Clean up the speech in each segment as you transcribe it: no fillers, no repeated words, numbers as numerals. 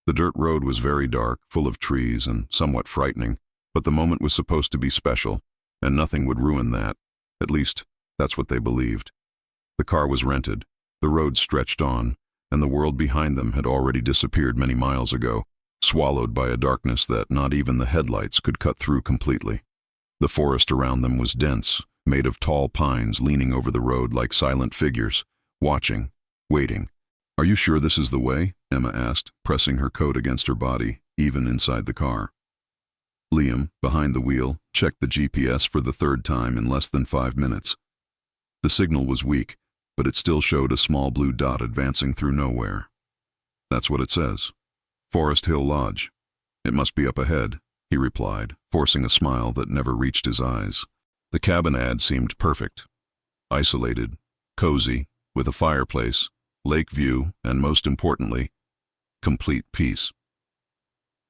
The dirt road was very dark, full of trees, and somewhat frightening, but the moment was supposed to be special, and nothing would ruin that. At least, that's what they believed. The car was rented, the road stretched on, and the world behind them had already disappeared many miles ago, swallowed by a darkness that not even the headlights could cut through completely. The forest around them was dense, made of tall pines leaning over the road like silent figures, watching, waiting. "Are you sure this is the way?" Emma asked, pressing her coat against her body, even inside the car. Liam, behind the wheel, checked the GPS for the third time in less than 5 minutes. The signal was weak, but it still showed a small blue dot advancing through nowhere. "That's what it says. Forest Hill Lodge. It must be up ahead," he replied, forcing a smile that never reached his eyes. The cabin ad seemed perfect. Isolated, cozy, with a fireplace, lake view, and most importantly, complete peace.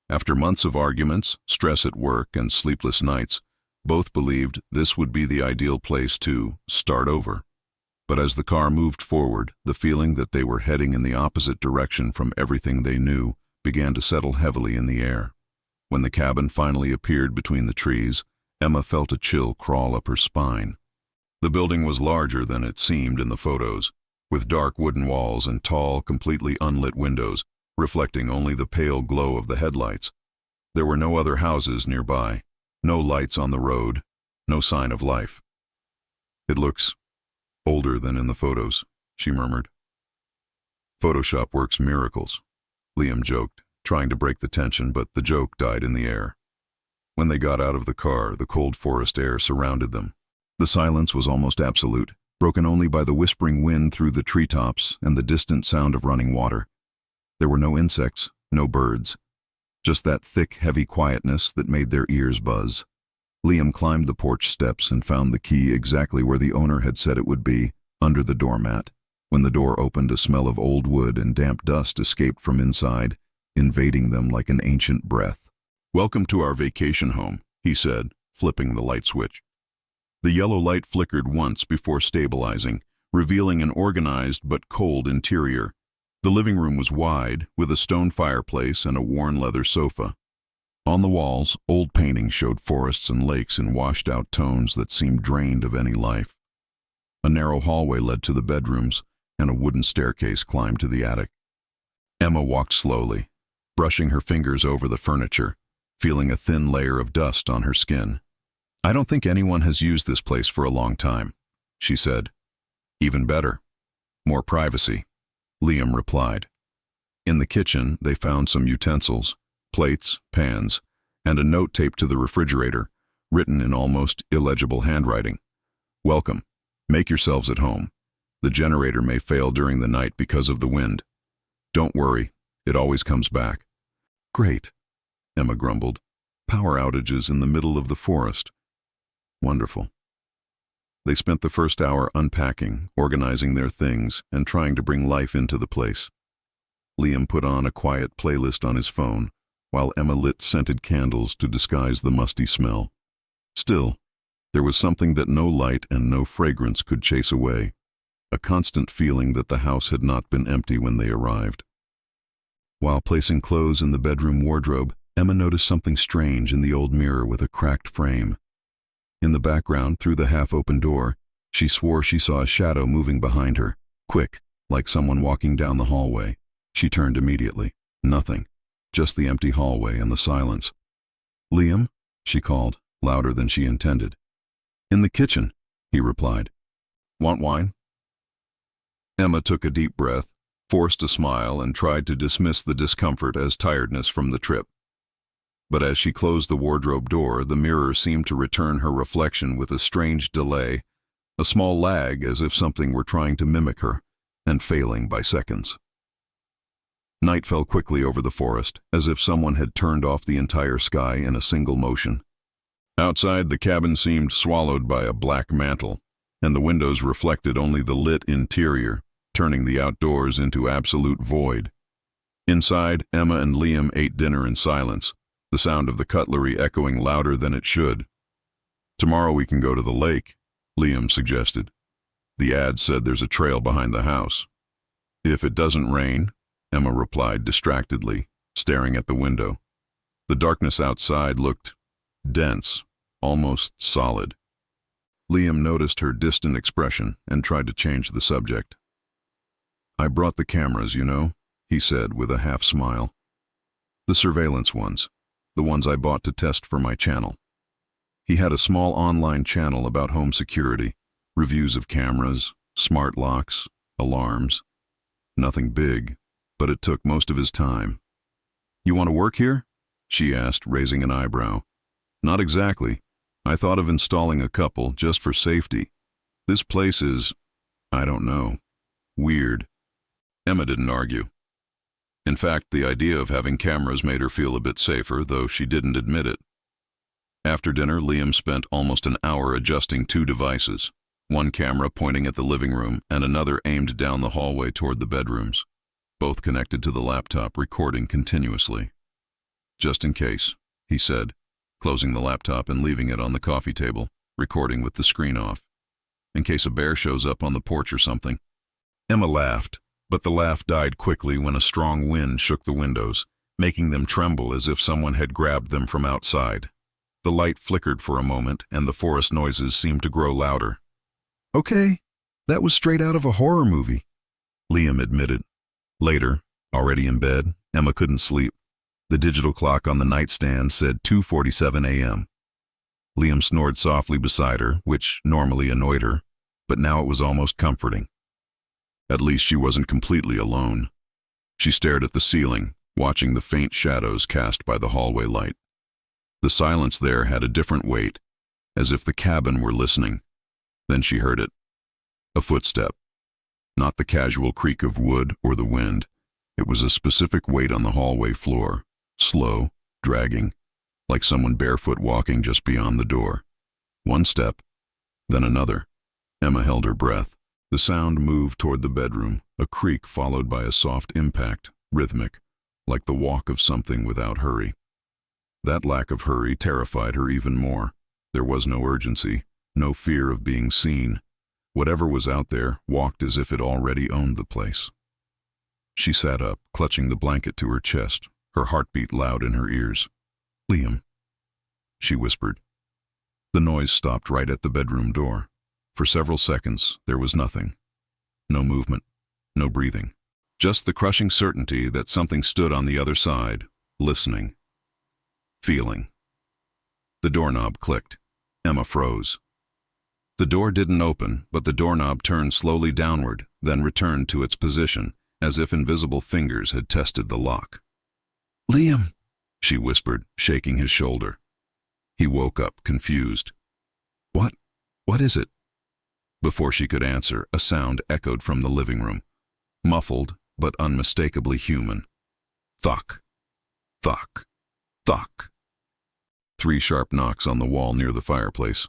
After months of arguments, stress at work, and sleepless nights, both believed this would be the ideal place to start over. But as the car moved forward, the feeling that they were heading in the opposite direction from everything they knew began to settle heavily in the air. When the cabin finally appeared between the trees, Emma felt a chill crawl up her spine. The building was larger than it seemed in the photos, with dark wooden walls and tall, completely unlit windows, reflecting only the pale glow of the headlights. There were no other houses nearby, no lights on the road, no sign of life. "It looks older than in the photos," she murmured. "Photoshop works miracles," Liam joked, trying to break the tension, but the joke died in the air. When they got out of the car, the cold forest air surrounded them. The silence was almost absolute, broken only by the whispering wind through the treetops and the distant sound of running water. There were no insects, no birds, just that thick, heavy quietness that made their ears buzz. Liam climbed the porch steps and found the key exactly where the owner had said it would be, under the doormat. When the door opened, a smell of old wood and damp dust escaped from inside, invading them like an ancient breath. "Welcome to our vacation home," he said, flipping the light switch. The yellow light flickered once before stabilizing, revealing an organized but cold interior. The living room was wide, with a stone fireplace and a worn leather sofa. On the walls, old paintings showed forests and lakes in washed-out tones that seemed drained of any life. A narrow hallway led to the bedrooms, and a wooden staircase climbed to the attic. Emma walked slowly, brushing her fingers over the furniture, feeling a thin layer of dust on her skin. "I don't think anyone has used this place for a long time," she said. "Even better. More privacy," Liam replied. In the kitchen, they found some utensils, plates, pans, and a note taped to the refrigerator, written in almost illegible handwriting. "Welcome. Make yourselves at home. The generator may fail during the night because of the wind. Don't worry, it always comes back." "Great," Emma grumbled. "Power outages in the middle of the forest. Wonderful." They spent the first hour unpacking, organizing their things, and trying to bring life into the place. Liam put on a quiet playlist on his phone, while Emma lit scented candles to disguise the musty smell. Still, there was something that no light and no fragrance could chase away, a constant feeling that the house had not been empty when they arrived. While placing clothes in the bedroom wardrobe, Emma noticed something strange in the old mirror with a cracked frame. In the background, through the half-open door, she swore she saw a shadow moving behind her, quick, like someone walking down the hallway. She turned immediately. Nothing, just the empty hallway and the silence. "Liam?" she called, louder than she intended. "In the kitchen," he replied. "Want wine?" Emma took a deep breath, forced a smile, and tried to dismiss the discomfort as tiredness from the trip. But as she closed the wardrobe door, the mirror seemed to return her reflection with a strange delay, a small lag as if something were trying to mimic her, and failing by seconds. Night fell quickly over the forest, as if someone had turned off the entire sky in a single motion. Outside, the cabin seemed swallowed by a black mantle, and the windows reflected only the lit interior, turning the outdoors into absolute void. Inside, Emma and Liam ate dinner in silence, the sound of the cutlery echoing louder than it should. "Tomorrow we can go to the lake," Liam suggested. "The ad said there's a trail behind the house." "If it doesn't rain," Emma replied distractedly, staring at the window. The darkness outside looked dense, almost solid. Liam noticed her distant expression and tried to change the subject. "I brought the cameras, you know," he said with a half-smile. "The surveillance ones, the ones I bought to test for my channel." He had a small online channel about home security, reviews of cameras, smart locks, alarms. Nothing big, but it took most of his time. "You want to work here?" she asked, raising an eyebrow. "Not exactly. I thought of installing a couple just for safety. This place is, I don't know, weird." Emma didn't argue. In fact, the idea of having cameras made her feel a bit safer, though she didn't admit it. After dinner, Liam spent almost an hour adjusting two devices, one camera pointing at the living room and another aimed down the hallway toward the bedrooms, both connected to the laptop, recording continuously. "Just in case," he said, closing the laptop and leaving it on the coffee table, recording with the screen off. "In case a bear shows up on the porch or something." Emma laughed, but the laugh died quickly when a strong wind shook the windows, making them tremble as if someone had grabbed them from outside. The light flickered for a moment, and the forest noises seemed to grow louder. "Okay, that was straight out of a horror movie," Liam admitted. Later, already in bed, Emma couldn't sleep. The digital clock on the nightstand said 2:47 a.m. Liam snored softly beside her, which normally annoyed her, but now it was almost comforting. At least she wasn't completely alone. She stared at the ceiling, watching the faint shadows cast by the hallway light. The silence there had a different weight, as if the cabin were listening. Then she heard it. A footstep. Not the casual creak of wood or the wind. It was a specific weight on the hallway floor, slow, dragging, like someone barefoot walking just beyond the door. One step, then another. Emma held her breath. The sound moved toward the bedroom, a creak followed by a soft impact, rhythmic, like the walk of something without hurry. That lack of hurry terrified her even more. There was no urgency, no fear of being seen. Whatever was out there walked as if it already owned the place. She sat up, clutching the blanket to her chest, her heartbeat loud in her ears. "Liam," she whispered. The noise stopped right at the bedroom door. For several seconds, there was nothing. No movement, no breathing. Just the crushing certainty that something stood on the other side, listening. Feeling. The doorknob clicked. Emma froze. The door didn't open, but the doorknob turned slowly downward, then returned to its position, as if invisible fingers had tested the lock. "Liam," she whispered, shaking his shoulder. He woke up, confused. What is it?" Before she could answer, a sound echoed from the living room, muffled but unmistakably human. Thunk, thunk, thunk. 3 sharp knocks on the wall near the fireplace.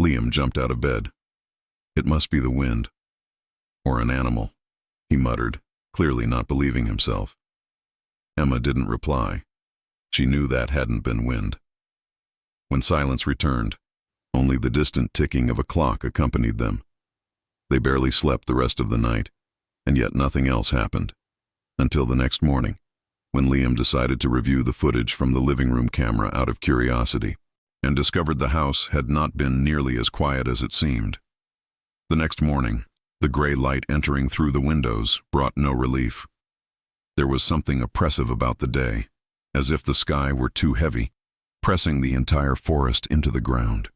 Liam jumped out of bed. "It must be the wind. Or an animal," he muttered, clearly not believing himself. Emma didn't reply. She knew that hadn't been wind. When silence returned, only the distant ticking of a clock accompanied them. They barely slept the rest of the night, and yet nothing else happened. Until the next morning, when Liam decided to review the footage from the living room camera out of curiosity, and discovered the house had not been nearly as quiet as it seemed. The next morning, the gray light entering through the windows brought no relief. There was something oppressive about the day, as if the sky were too heavy, pressing the entire forest into the ground.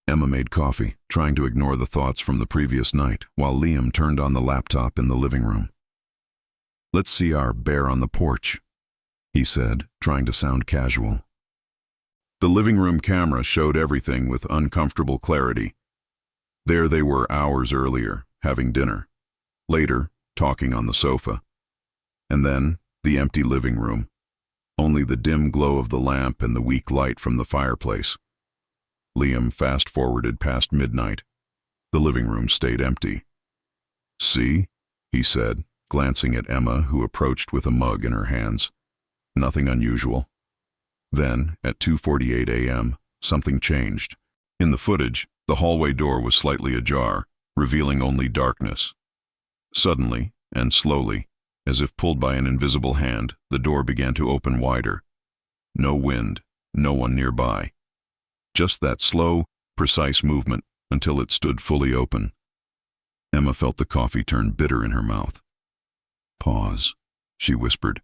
Emma made coffee, trying to ignore the thoughts from the previous night, while Liam turned on the laptop in the living room. "Let's see our bear on the porch," he said, trying to sound casual. The living room camera showed everything with uncomfortable clarity. There they were hours earlier, having dinner. Later, talking on the sofa. And then, the empty living room. Only the dim glow of the lamp and the weak light from the fireplace. Liam fast-forwarded past midnight. The living room stayed empty. "See?" he said, glancing at Emma, who approached with a mug in her hands. Nothing unusual. Then, at 2:48 a.m., something changed. In the footage, the hallway door was slightly ajar, revealing only darkness. Suddenly, and slowly, As if pulled by an invisible hand, the door began to open wider. No wind, no one nearby. Just that slow, precise movement until it stood fully open. Emma felt the coffee turn bitter in her mouth. "Pause," she whispered.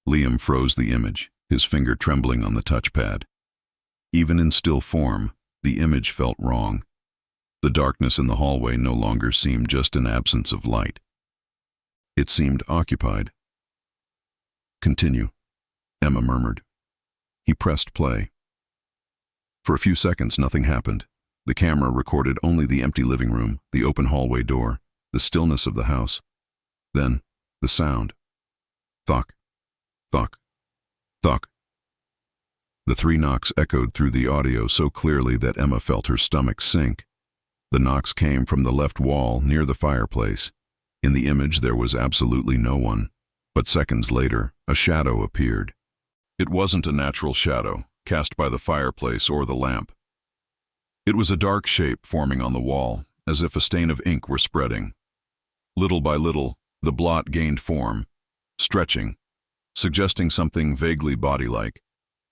Liam froze the image, his finger trembling on the touchpad. Even in still form, the image felt wrong. The darkness in the hallway no longer seemed just an absence of light. It seemed occupied. "Continue," Emma murmured. He pressed play. For a few seconds, nothing happened. The camera recorded only the empty living room, the open hallway door, the stillness of the house. Then, the sound. Thunk, thunk, thunk. The 3 knocks echoed through the audio so clearly that Emma felt her stomach sink. The knocks came from the left wall near the fireplace. In the image there was absolutely no one, but seconds later, a shadow appeared. It wasn't a natural shadow, cast by the fireplace or the lamp. It was a dark shape forming on the wall, as if a stain of ink were spreading. Little by little, the blot gained form, stretching, suggesting something vaguely body-like,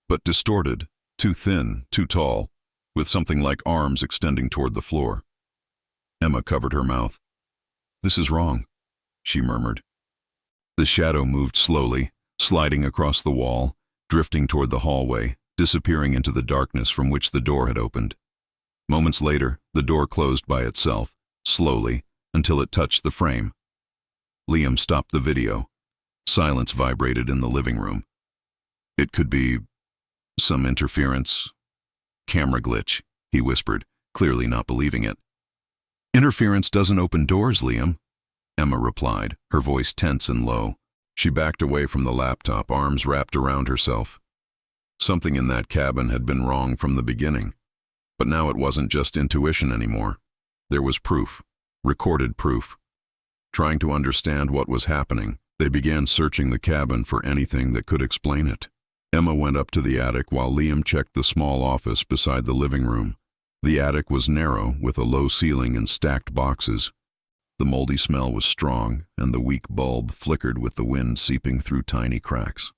but distorted, too thin, too tall, with something like arms extending toward the floor. Emma covered her mouth. "This is wrong," she murmured. The shadow moved slowly, sliding across the wall, drifting toward the hallway, disappearing into the darkness from which the door had opened. Moments later, the door closed by itself, slowly, until it touched the frame. Liam stopped the video. Silence vibrated in the living room. "It could be some interference. Camera glitch," he whispered, clearly not believing it. "Interference doesn't open doors, Liam," Emma replied, her voice tense and low. She backed away from the laptop, arms wrapped around herself. Something in that cabin had been wrong from the beginning. But now it wasn't just intuition anymore. There was proof, recorded proof. Trying to understand what was happening, they began searching the cabin for anything that could explain it. Emma went up to the attic while Liam checked the small office beside the living room. The attic was narrow, with a low ceiling and stacked boxes. The moldy smell was strong, and the weak bulb flickered with the wind seeping through tiny cracks.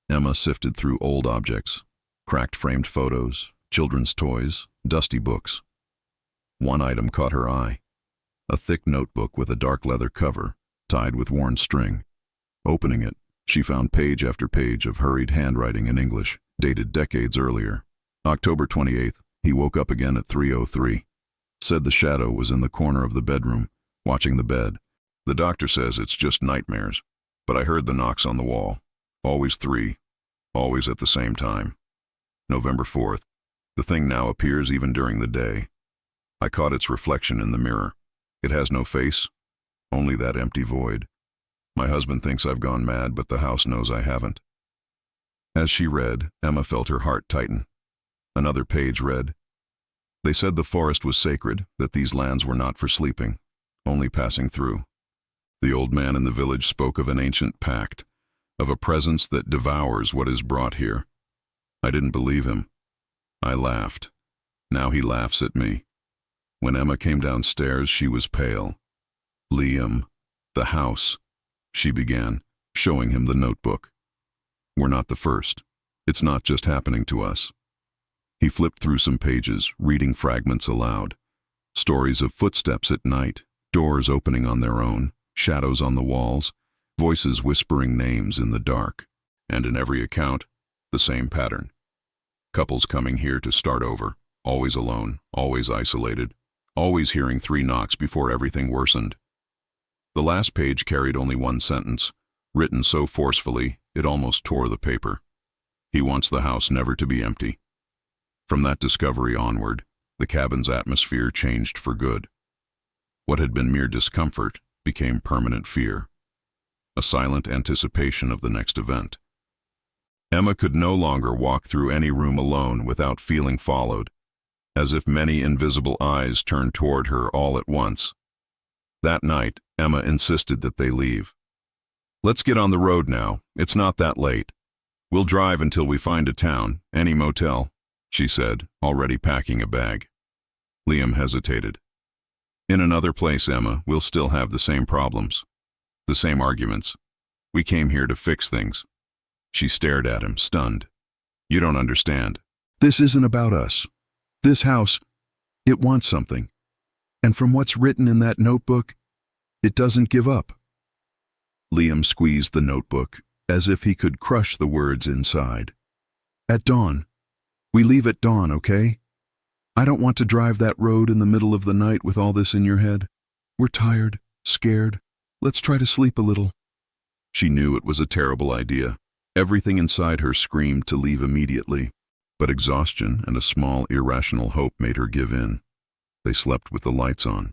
Emma sifted through old objects, cracked framed photos, children's toys, dusty books. One item caught her eye. A thick notebook with a dark leather cover, tied with worn string. Opening it, she found page after page of hurried handwriting in English, dated decades earlier. October 28th, he woke up again at 3:03. Said the shadow was in the corner of the bedroom, watching the bed. "The doctor says it's just nightmares, but I heard the knocks on the wall. Always 3, always at the same time. November 4th. The thing now appears even during the day. I caught its reflection in the mirror. It has no face, only that empty void. My husband thinks I've gone mad, but the house knows I haven't." As she read, Emma felt her heart tighten. Another page read, "They said the forest was sacred, that these lands were not for sleeping, only passing through. The old man in the village spoke of an ancient pact, of a presence that devours what is brought here. I didn't believe him. I laughed. Now he laughs at me." When Emma came downstairs, she was pale. "Liam, the house," she began, showing him the notebook. "We're not the first. It's not just happening to us." He flipped through some pages, reading fragments aloud. Stories of footsteps at night, doors opening on their own, shadows on the walls, voices whispering names in the dark. And in every account, the same pattern. Couples coming here to start over, always alone, always isolated, always hearing 3 knocks before everything worsened. The last page carried only one sentence, written so forcefully it almost tore the paper. He wants the house never to be empty. From that discovery onward, the cabin's atmosphere changed for good. What had been mere discomfort became permanent fear, a silent anticipation of the next event. Emma could no longer walk through any room alone without feeling followed, as if many invisible eyes turned toward her all at once. That night, Emma insisted that they leave. "Let's get on the road now. It's not that late. We'll drive until we find a town, any motel," she said, already packing a bag. Liam hesitated. "In another place, Emma, we'll still have the same problems." The same arguments. We came here to fix things. She stared at him, stunned. You don't understand. This isn't about us. This house, it wants something. And from what's written in that notebook, it doesn't give up. Liam squeezed the notebook, as if he could crush the words inside. At dawn. We leave at dawn, okay? I don't want to drive that road in the middle of the night with all this in your head. We're tired, scared. Let's try to sleep a little. She knew it was a terrible idea. Everything inside her screamed to leave immediately, but exhaustion and a small irrational hope made her give in. They slept with the lights on.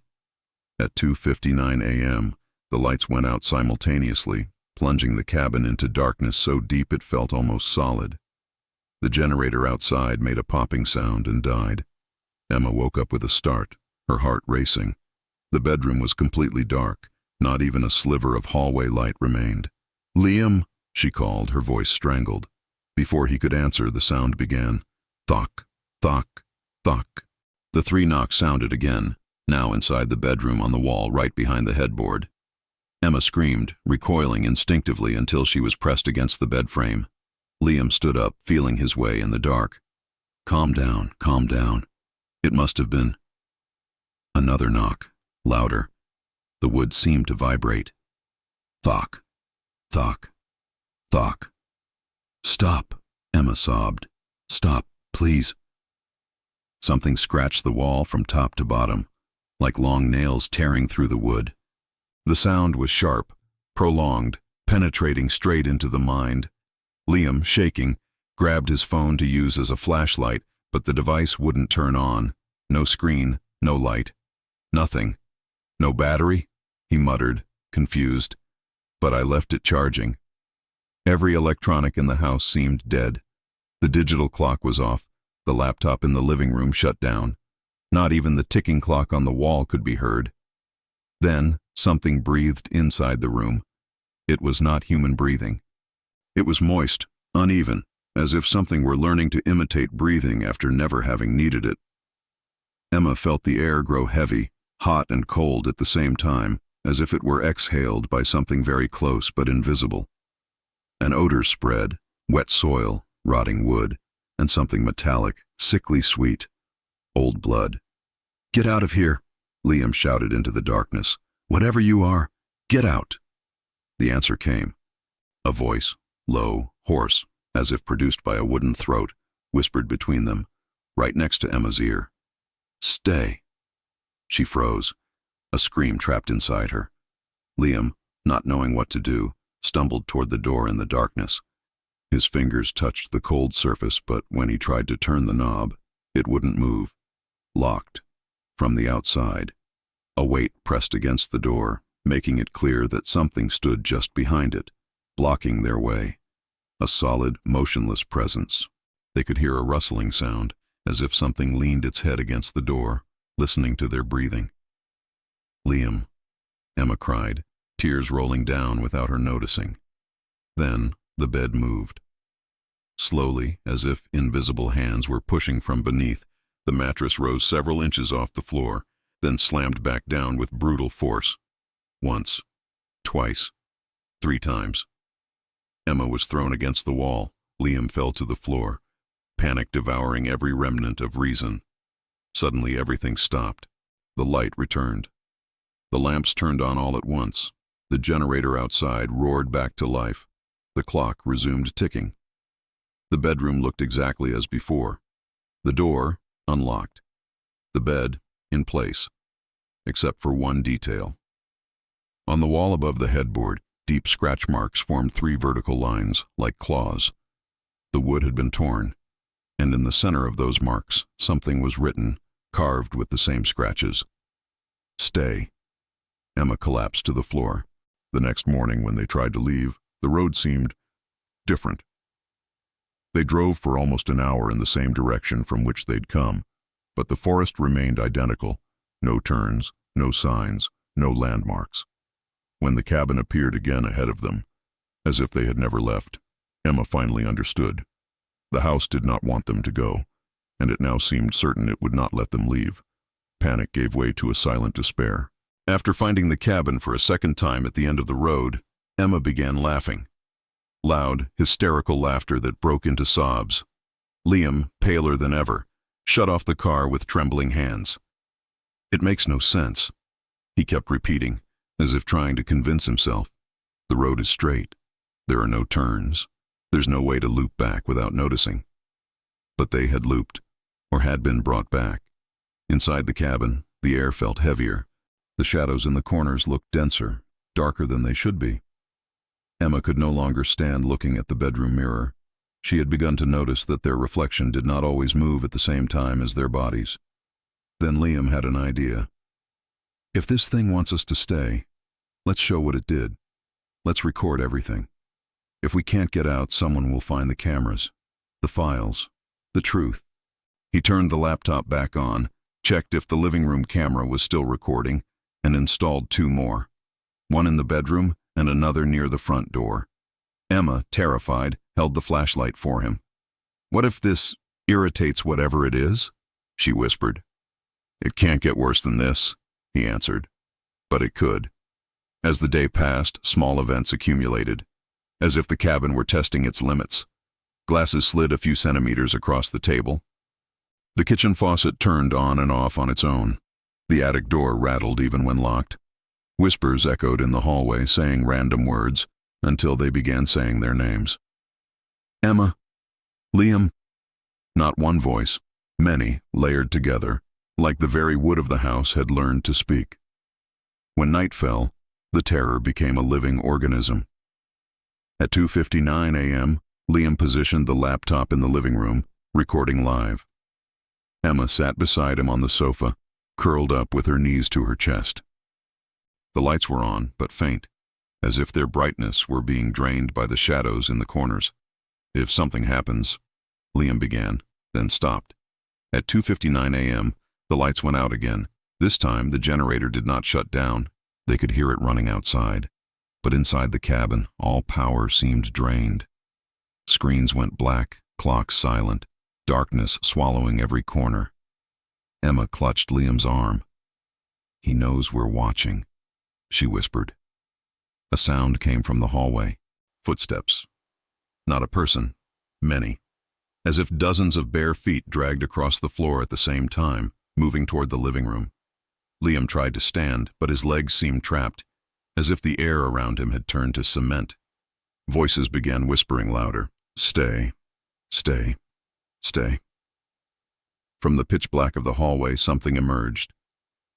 At 2:59 a.m., the lights went out simultaneously, plunging the cabin into darkness so deep it felt almost solid. The generator outside made a popping sound and died. Emma woke up with a start, her heart racing. The bedroom was completely dark. Not even a sliver of hallway light remained. Liam, she called, her voice strangled. Before he could answer, the sound began. Thock, thock, thock. The 3 knocks sounded again, now inside the bedroom on the wall right behind the headboard. Emma screamed, recoiling instinctively until she was pressed against the bed frame. Liam stood up, feeling his way in the dark. Calm down, calm down. It must have been. Another knock, louder. The wood seemed to vibrate. Thock, thock, thock. Stop, Emma sobbed. Stop, please. Something scratched the wall from top to bottom, like long nails tearing through the wood. The sound was sharp, prolonged, penetrating straight into the mind. Liam, shaking, grabbed his phone to use as a flashlight, but the device wouldn't turn on. No screen, no light. Nothing. No battery? He muttered, confused. But I left it charging. Every electronic in the house seemed dead. The digital clock was off. The laptop in the living room shut down. Not even the ticking clock on the wall could be heard. Then, something breathed inside the room. It was not human breathing. It was moist, uneven, as if something were learning to imitate breathing after never having needed it. Emma felt the air grow heavy, hot and cold at the same time, as if it were exhaled by something very close but invisible. An odor spread, wet soil, rotting wood, and something metallic, sickly sweet. Old blood. Get out of here, Liam shouted into the darkness. Whatever you are, get out. The answer came. A voice, low, hoarse, as if produced by a wooden throat, whispered between them, right next to Emma's ear. Stay. She froze, a scream trapped inside her. Liam, not knowing what to do, stumbled toward the door in the darkness. His fingers touched the cold surface, but when he tried to turn the knob, it wouldn't move. Locked. From the outside. A weight pressed against the door, making it clear that something stood just behind it, blocking their way. A solid, motionless presence. They could hear a rustling sound, as if something leaned its head against the door, listening to their breathing. Liam, Emma cried, tears rolling down without her noticing. Then the bed moved. Slowly, as if invisible hands were pushing from beneath, the mattress rose several inches off the floor, then slammed back down with brutal force. Once, twice, 3 times. Emma was thrown against the wall. Liam fell to the floor, panic devouring every remnant of reason. Suddenly everything stopped. The light returned. The lamps turned on all at once. The generator outside roared back to life. The clock resumed ticking. The bedroom looked exactly as before. The door, unlocked. The bed, in place. Except for one detail. On the wall above the headboard, deep scratch marks formed 3 vertical lines, like claws. The wood had been torn, and in the center of those marks, something was written, carved with the same scratches. Stay. Emma collapsed to the floor. The next morning, when they tried to leave, the road seemed different. They drove for almost an hour in the same direction from which they'd come, but the forest remained identical. No turns, no signs, no landmarks. When the cabin appeared again ahead of them, as if they had never left, Emma finally understood. The house did not want them to go, and it now seemed certain it would not let them leave. Panic gave way to a silent despair. After finding the cabin for a second time at the end of the road, Emma began laughing. Loud, hysterical laughter that broke into sobs. Liam, paler than ever, shut off the car with trembling hands. "It makes no sense," he kept repeating, as if trying to convince himself. "The road is straight. There are no turns. There's no way to loop back without noticing." But they had looped, or had been brought back. Inside the cabin, the air felt heavier. The shadows in the corners looked denser, darker than they should be. Emma could no longer stand looking at the bedroom mirror. She had begun to notice that their reflection did not always move at the same time as their bodies. Then Liam had an idea. "If this thing wants us to stay, let's show what it did. Let's record everything. If we can't get out, someone will find the cameras, the files, the truth." He turned the laptop back on, checked if the living room camera was still recording, and installed 2 more. One in the bedroom and another near the front door. Emma, terrified, held the flashlight for him. "What if this irritates whatever it is?" she whispered. "It can't get worse than this," he answered. But it could. As the day passed, small events accumulated, as if the cabin were testing its limits. Glasses slid a few centimeters across the table. The kitchen faucet turned on and off on its own. The attic door rattled even when locked. Whispers echoed in the hallway, saying random words, until they began saying their names. "Emma. Liam." Not one voice, many, layered together, like the very wood of the house had learned to speak. When night fell, the terror became a living organism. At 2:59 a.m., Liam positioned the laptop in the living room, recording live. Emma sat beside him on the sofa, curled up with her knees to her chest. The lights were on, but faint, as if their brightness were being drained by the shadows in the corners. "If something happens," Liam began, then stopped. At 2:59 a.m., the lights went out again. This time, the generator did not shut down. They could hear it running outside. But inside the cabin, all power seemed drained. Screens went black, clocks silent, darkness swallowing every corner. Emma clutched Liam's arm. "He knows we're watching," she whispered. A sound came from the hallway. Footsteps. Not a person. Many. As if dozens of bare feet dragged across the floor at the same time, moving toward the living room. Liam tried to stand, but his legs seemed trapped, as if the air around him had turned to cement. Voices began whispering louder. "Stay. Stay. Stay." From the pitch black of the hallway, something emerged.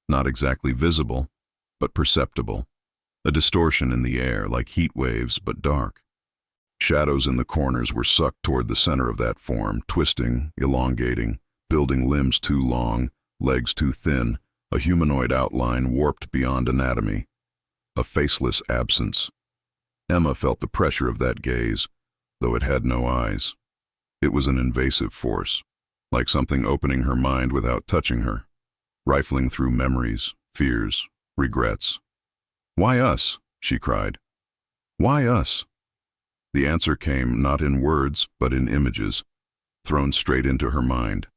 Not exactly visible, but perceptible. A distortion in the air, like heat waves, but dark. Shadows in the corners were sucked toward the center of that form, twisting, elongating, building limbs too long, legs too thin, a humanoid outline warped beyond anatomy. A faceless absence. Emma felt the pressure of that gaze, though it had no eyes. It was an invasive force, like something opening her mind without touching her, rifling through memories, fears, regrets. "Why us?" she cried. "Why us?" The answer came not in words, but in images, thrown straight into her mind.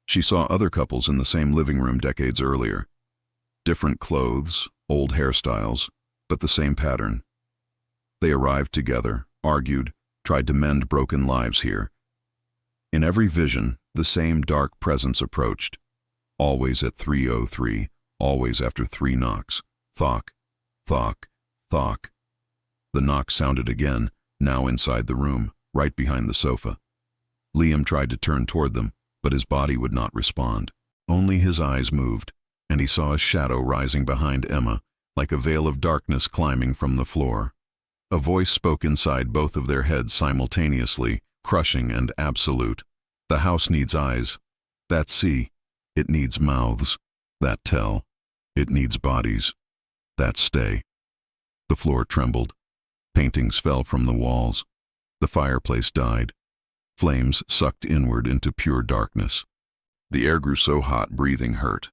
She saw other couples in the same living room decades earlier. Different clothes, old hairstyles, but the same pattern. They arrived together, argued, tried to mend broken lives here. In every vision, the same dark presence approached. Always at 3:03, always after 3 knocks. Thock, thock, thock. The knock sounded again, now inside the room, right behind the sofa. Liam tried to turn toward them, but his body would not respond. Only his eyes moved, and he saw a shadow rising behind Emma, like a veil of darkness climbing from the floor. A voice spoke inside both of their heads simultaneously, crushing and absolute. "The house needs eyes. That see. It needs mouths. That tell. It needs bodies. That stay." The floor trembled. Paintings fell from the walls. The fireplace died. Flames sucked inward into pure darkness. The air grew so hot, breathing hurt.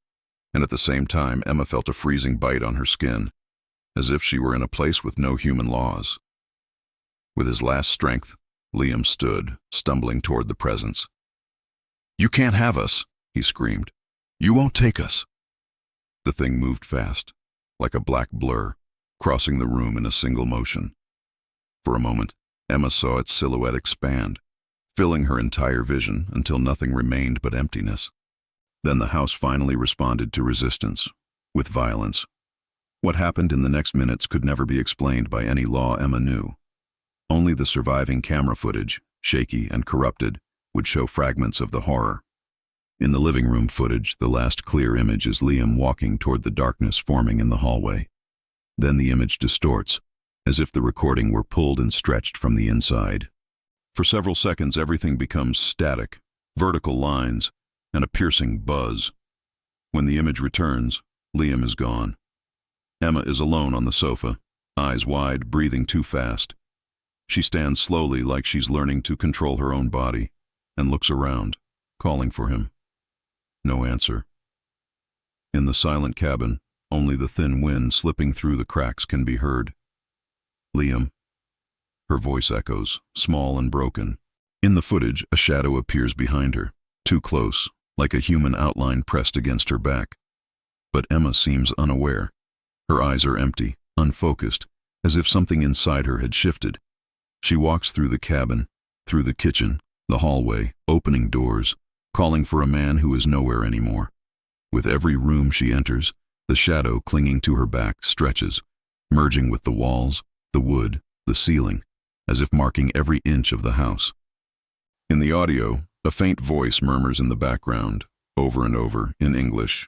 And at the same time, Emma felt a freezing bite on her skin, as if she were in a place with no human laws. With his last strength, Liam stood, stumbling toward the presence. "You can't have us," he screamed. "You won't take us." The thing moved fast. like a black blur, crossing the room in a single motion. For a moment, Emma saw its silhouette expand, filling her entire vision until nothing remained but emptiness. Then the house finally responded to resistance, with violence. What happened in the next minutes could never be explained by any law Emma knew. Only the surviving camera footage, shaky and corrupted, would show fragments of the horror. In the living room footage, the last clear image is Liam walking toward the darkness forming in the hallway. Then the image distorts, as if the recording were pulled and stretched from the inside. For several seconds, everything becomes static, vertical lines, and a piercing buzz. When the image returns, Liam is gone. Emma is alone on the sofa, eyes wide, breathing too fast. She stands slowly like she's learning to control her own body, and looks around, calling for him. No answer. In the silent cabin, only the thin wind slipping through the cracks can be heard. Liam. Her voice echoes, small and broken. In the footage, a shadow appears behind her, too close, like a human outline pressed against her back. But Emma seems unaware. Her eyes are empty, unfocused, as if something inside her had shifted. She walks through the cabin, through the kitchen, the hallway, opening doors, calling for a man who is nowhere anymore. With every room she enters, the shadow clinging to her back stretches, merging with the walls, the wood, the ceiling, as if marking every inch of the house. In the audio, a faint voice murmurs in the background, over and over, in English.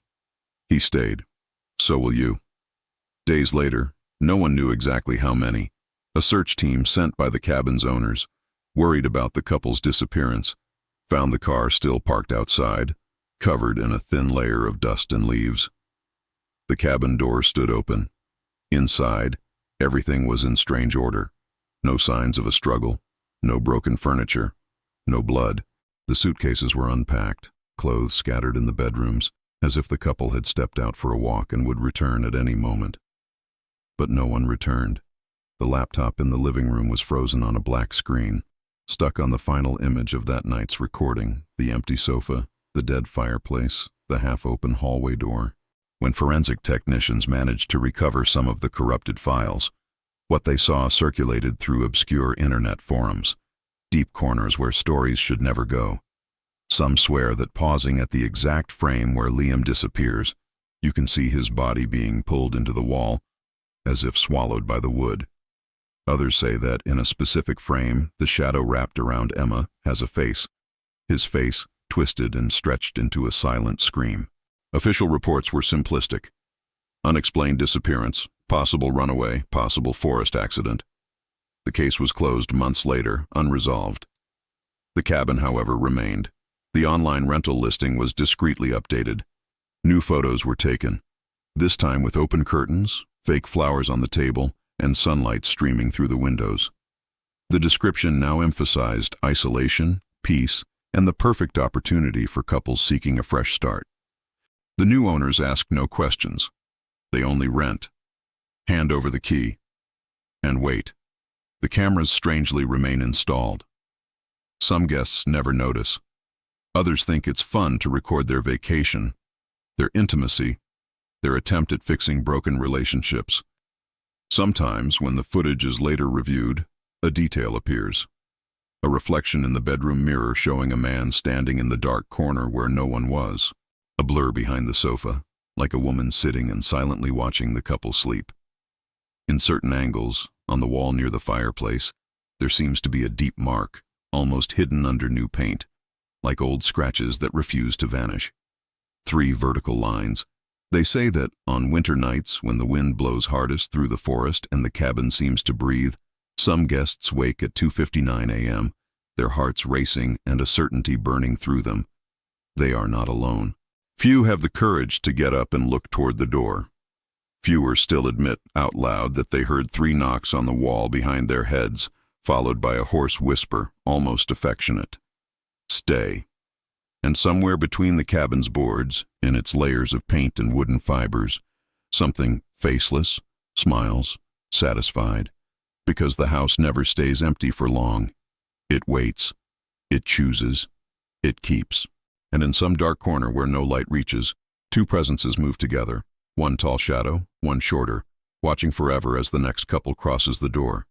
He stayed. So will you. Days later, no one knew exactly how many. A search team sent by the cabin's owners, worried about the couple's disappearance, found the car still parked outside, covered in a thin layer of dust and leaves. The cabin door stood open. Inside, everything was in strange order. No signs of a struggle, no broken furniture, no blood. The suitcases were unpacked, clothes scattered in the bedrooms, as if the couple had stepped out for a walk and would return at any moment. But no one returned. The laptop in the living room was frozen on a black screen, stuck on the final image of that night's recording, the empty sofa, the dead fireplace, the half-open hallway door. When forensic technicians managed to recover some of the corrupted files, what they saw circulated through obscure internet forums, deep corners where stories should never go. Some swear that pausing at the exact frame where Liam disappears, you can see his body being pulled into the wall, as if swallowed by the wood. Others say that in a specific frame, the shadow wrapped around Emma has a face, his face twisted and stretched into a silent scream. Official reports were simplistic. Unexplained disappearance, possible runaway, possible forest accident. The case was closed months later, unresolved. The cabin, however, remained. The online rental listing was discreetly updated. New photos were taken, this time with open curtains, fake flowers on the table, and sunlight streaming through the windows. The description now emphasized isolation, peace, and the perfect opportunity for couples seeking a fresh start. The new owners ask no questions. They only rent, hand over the key, and wait. The cameras strangely remain installed. Some guests never notice. Others think it's fun to record their vacation, their intimacy, their attempt at fixing broken relationships. Sometimes, when the footage is later reviewed, a detail appears. A reflection in the bedroom mirror showing a man standing in the dark corner where no one was. A blur behind the sofa, like a woman sitting and silently watching the couple sleep. In certain angles, on the wall near the fireplace, there seems to be a deep mark, almost hidden under new paint, like old scratches that refuse to vanish. 3 vertical lines. They say that on winter nights, when the wind blows hardest through the forest and the cabin seems to breathe, some guests wake at 2:59 a.m., their hearts racing and a certainty burning through them. They are not alone. Few have the courage to get up and look toward the door. Fewer still admit out loud that they heard 3 knocks on the wall behind their heads, followed by a hoarse whisper, almost affectionate. Stay. And somewhere between the cabin's boards, in its layers of paint and wooden fibers, something faceless, smiles, satisfied, because the house never stays empty for long. It waits, it chooses, it keeps. And in some dark corner where no light reaches, 2 presences move together, One tall shadow, one shorter, watching forever as the next couple crosses the door.